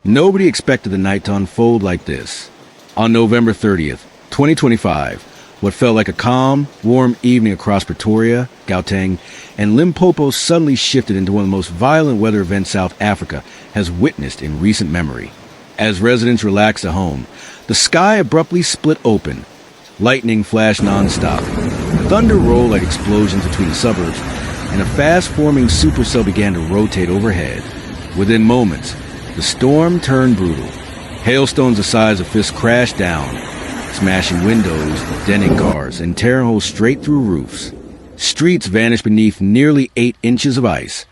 Nobody expected the night to unfold like this. On November 30th, 2025, what felt like a calm, warm evening across Pretoria, Gauteng, and Limpopo suddenly shifted into one of the most violent weather events South Africa has witnessed in recent memory. As residents relaxed at home, the sky abruptly split open. Lightning flashed nonstop. Thunder rolled like explosions between the suburbs, and a fast-forming supercell began to rotate overhead. Within moments, the storm turned brutal. Hailstones the size of fists crashed down, smashing windows, denting cars, and tearing holes straight through roofs. Streets vanished beneath nearly 8 inches of ice,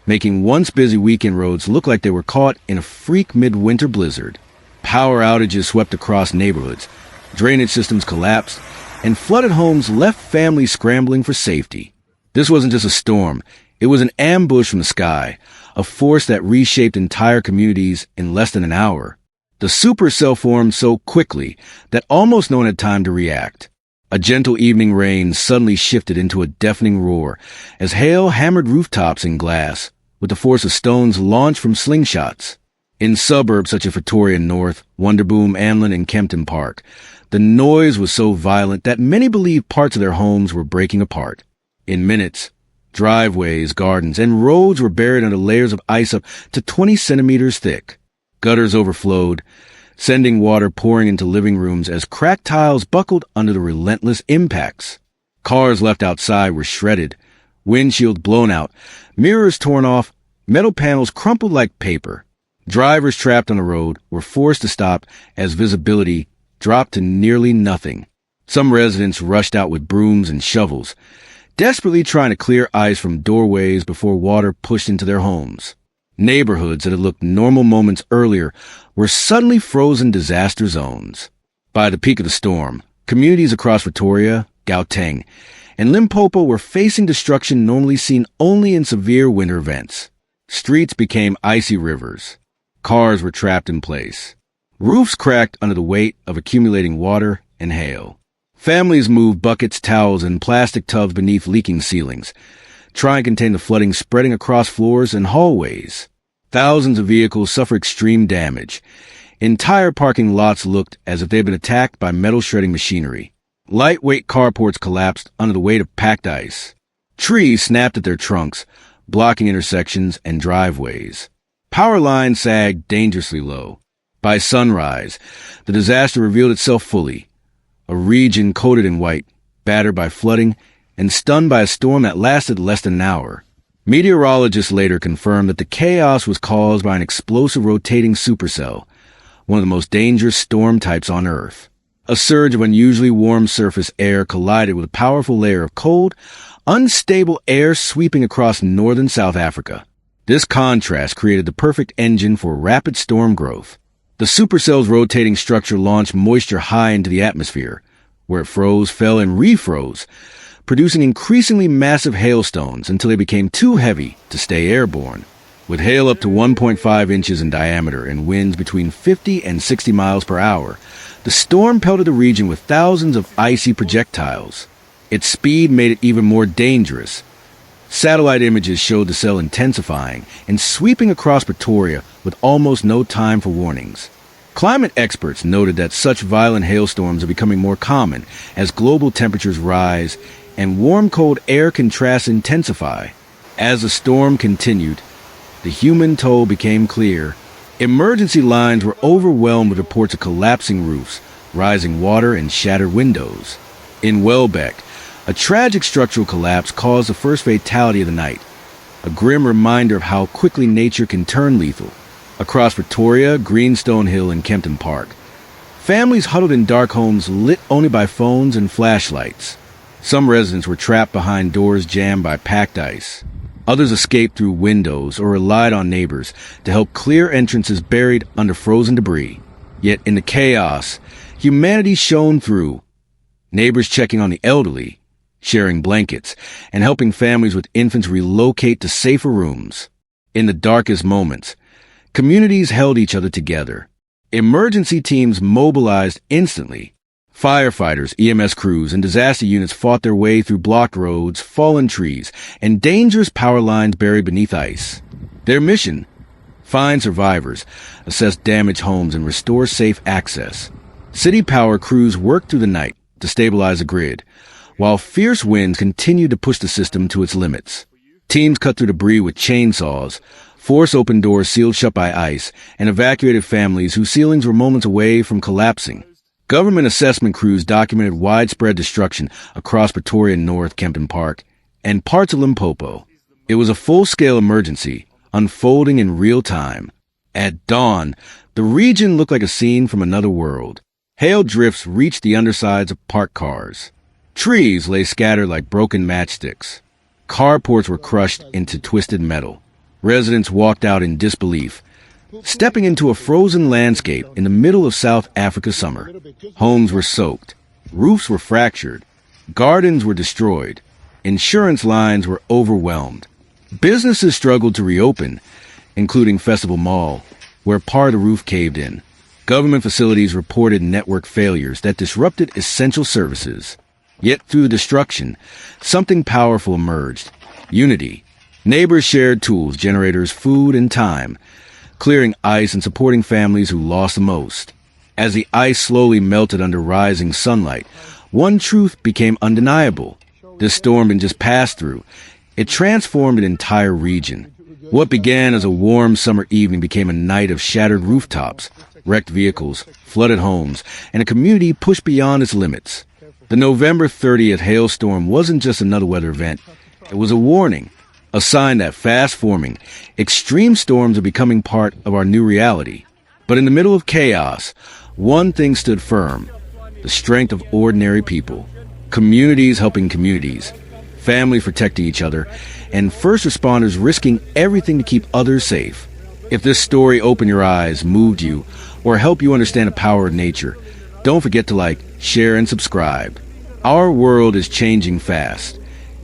making once busy weekend roads look like they were caught in a freak midwinter blizzard. Power outages swept across neighborhoods, drainage systems collapsed, and flooded homes left families scrambling for safety. This wasn't just a storm, it was an ambush from the sky, a force that reshaped entire communities in less than an hour. The supercell formed so quickly that almost no one had time to react. A gentle evening rain suddenly shifted into a deafening roar as hail hammered rooftops and glass, with the force of stones launched from slingshots. In suburbs such as Pretoria North, Wonderboom, Amlin, and Kempton Park, the noise was so violent that many believed parts of their homes were breaking apart. In minutes, driveways, gardens, and roads were buried under layers of ice up to 20 centimeters thick. Gutters overflowed, sending water pouring into living rooms as cracked tiles buckled under the relentless impacts. Cars left outside were shredded, windshields blown out, mirrors torn off, metal panels crumpled like paper. Drivers trapped on the road were forced to stop as visibility dropped to nearly nothing. Some residents rushed out with brooms and shovels, desperately trying to clear ice from doorways before water pushed into their homes. Neighborhoods that had looked normal moments earlier were suddenly frozen disaster zones. By the peak of the storm, communities across Pretoria, Gauteng, and Limpopo were facing destruction normally seen only in severe winter events. Streets became icy rivers. Cars were trapped in place. Roofs cracked under the weight of accumulating water and hail. Families moved buckets, towels, and plastic tubs beneath leaking ceilings, trying to contain the flooding spreading across floors and hallways. Thousands of vehicles suffered extreme damage. Entire parking lots looked as if they had been attacked by metal shredding machinery. Lightweight carports collapsed under the weight of packed ice. Trees snapped at their trunks, blocking intersections and driveways. Power lines sagged dangerously low. By sunrise, the disaster revealed itself fully. A region coated in white, battered by flooding, and stunned by a storm that lasted less than an hour. Meteorologists later confirmed that the chaos was caused by an explosive rotating supercell, one of the most dangerous storm types on Earth. A surge of unusually warm surface air collided with a powerful layer of cold, unstable air sweeping across northern South Africa. This contrast created the perfect engine for rapid storm growth. The supercell's rotating structure launched moisture high into the atmosphere, where it froze, fell, and refroze, producing increasingly massive hailstones until they became too heavy to stay airborne. With hail up to 1.5 inches in diameter and winds between 50 and 60 miles per hour, the storm pelted the region with thousands of icy projectiles. Its speed made it even more dangerous. Satellite images showed the cell intensifying and sweeping across Pretoria with almost no time for warnings. Climate experts noted that such violent hailstorms are becoming more common as global temperatures rise and warm-cold air contrasts intensify. As the storm continued, the human toll became clear. Emergency lines were overwhelmed with reports of collapsing roofs, rising water, and shattered windows. In Welbeck, a tragic structural collapse caused the first fatality of the night, a grim reminder of how quickly nature can turn lethal. Across Pretoria, Greenstone Hill, and Kempton Park, families huddled in dark homes lit only by phones and flashlights. Some residents were trapped behind doors jammed by packed ice. Others escaped through windows or relied on neighbors to help clear entrances buried under frozen debris. Yet in the chaos, humanity shone through. Neighbors checking on the elderly, sharing blankets, and helping families with infants relocate to safer rooms. In the darkest moments, communities held each other together. Emergency teams mobilized instantly. Firefighters, EMS crews, and disaster units fought their way through blocked roads, fallen trees, and dangerous power lines buried beneath ice. Their mission? find survivors, assess damaged homes, and restore safe access. City power crews worked through the night to stabilize the grid, while fierce winds continued to push the system to its limits. Teams cut through debris with chainsaws, forced open doors sealed shut by ice, and evacuated families whose ceilings were moments away from collapsing. Government assessment crews documented widespread destruction across Pretoria and North Kempton Park and parts of Limpopo. It was a full-scale emergency, unfolding in real time. At dawn, the region looked like a scene from another world. Hail drifts reached the undersides of parked cars. Trees lay scattered like broken matchsticks. Carports were crushed into twisted metal. Residents walked out in disbelief, stepping into a frozen landscape in the middle of South Africa summer. Homes were soaked. Roofs were fractured. Gardens were destroyed. Insurance lines were overwhelmed. Businesses struggled to reopen, including Festival Mall, where part of the roof caved in. Government facilities reported network failures that disrupted essential services. Yet through the destruction, something powerful emerged. Unity. Neighbors shared tools, generators, food, and time, clearing ice and supporting families who lost the most. As the ice slowly melted under rising sunlight, one truth became undeniable. This storm didn't just pass through. It transformed an entire region. What began as a warm summer evening became a night of shattered rooftops, wrecked vehicles, flooded homes, and a community pushed beyond its limits. The November 30th hailstorm wasn't just another weather event. It was a warning, a sign that fast-forming, extreme storms are becoming part of our new reality. But in the middle of chaos, one thing stood firm: the strength of ordinary people, communities helping communities, families protecting each other, and first responders risking everything to keep others safe. If this story opened your eyes, moved you, or helped you understand the power of nature, don't forget to like, share, and subscribe. Our world is changing fast,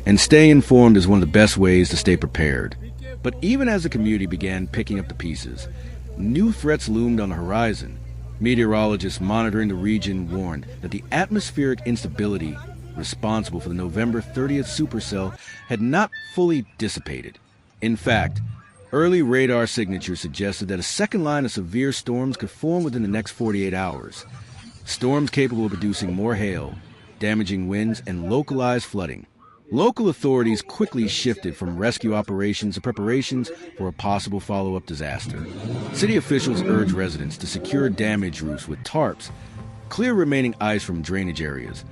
and staying informed is one of the best ways to stay prepared. But even as the community began picking up the pieces, new threats loomed on the horizon. Meteorologists monitoring the region warned that the atmospheric instability responsible for the November 30th supercell had not fully dissipated. In fact, early radar signatures suggested that a second line of severe storms could form within the next 48 hours. Storms capable of producing more hail, damaging winds, and localized flooding. Local authorities quickly shifted from rescue operations to preparations for a possible follow-up disaster. City officials urged residents to secure damaged roofs with tarps, clear remaining ice from drainage areas,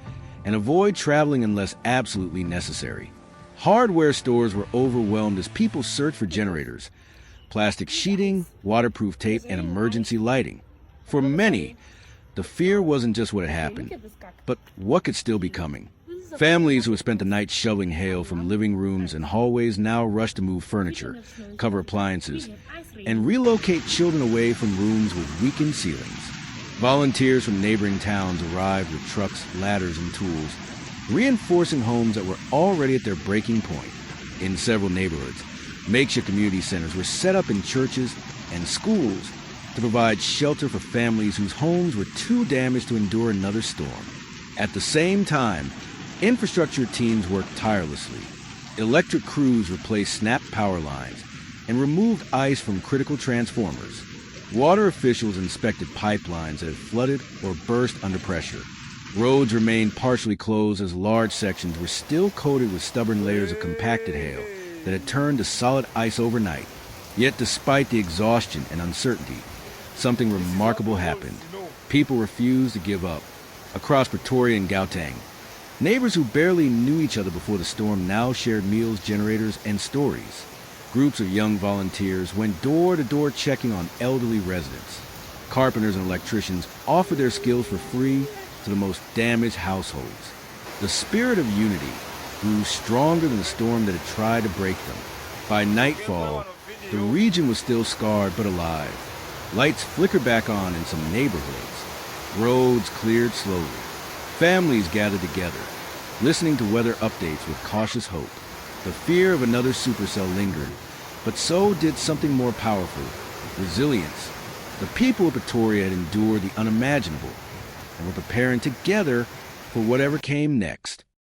and avoid traveling unless absolutely necessary. Hardware stores were overwhelmed as people searched for generators, plastic sheeting, waterproof tape, and emergency lighting. For many, the fear wasn't just what had happened, but what could still be coming. Families who had spent the night shoveling hail from living rooms and hallways now rushed to move furniture, cover appliances, and relocate children away from rooms with weakened ceilings. Volunteers from neighboring towns arrived with trucks, ladders, and tools, reinforcing homes that were already at their breaking point. In several neighborhoods, makeshift community centers were set up in churches and schools to provide shelter for families whose homes were too damaged to endure another storm. At the same time, infrastructure teams worked tirelessly. Electric crews replaced snapped power lines and removed ice from critical transformers. Water officials inspected pipelines that had flooded or burst under pressure. Roads remained partially closed as large sections were still coated with stubborn layers of compacted hail that had turned to solid ice overnight. Yet despite the exhaustion and uncertainty, something remarkable happened. People refused to give up. Across Pretoria and Gauteng, neighbors who barely knew each other before the storm now shared meals, generators, and stories. Groups of young volunteers went door to door checking on elderly residents. Carpenters and electricians offered their skills for free to the most damaged households. The spirit of unity grew stronger than the storm that had tried to break them. By nightfall, the region was still scarred but alive. Lights flickered back on in some neighborhoods. Roads cleared slowly. Families gathered together, listening to weather updates with cautious hope. The fear of another supercell lingered, but so did something more powerful: resilience. The people of Pretoria had endured the unimaginable and were preparing together for whatever came next.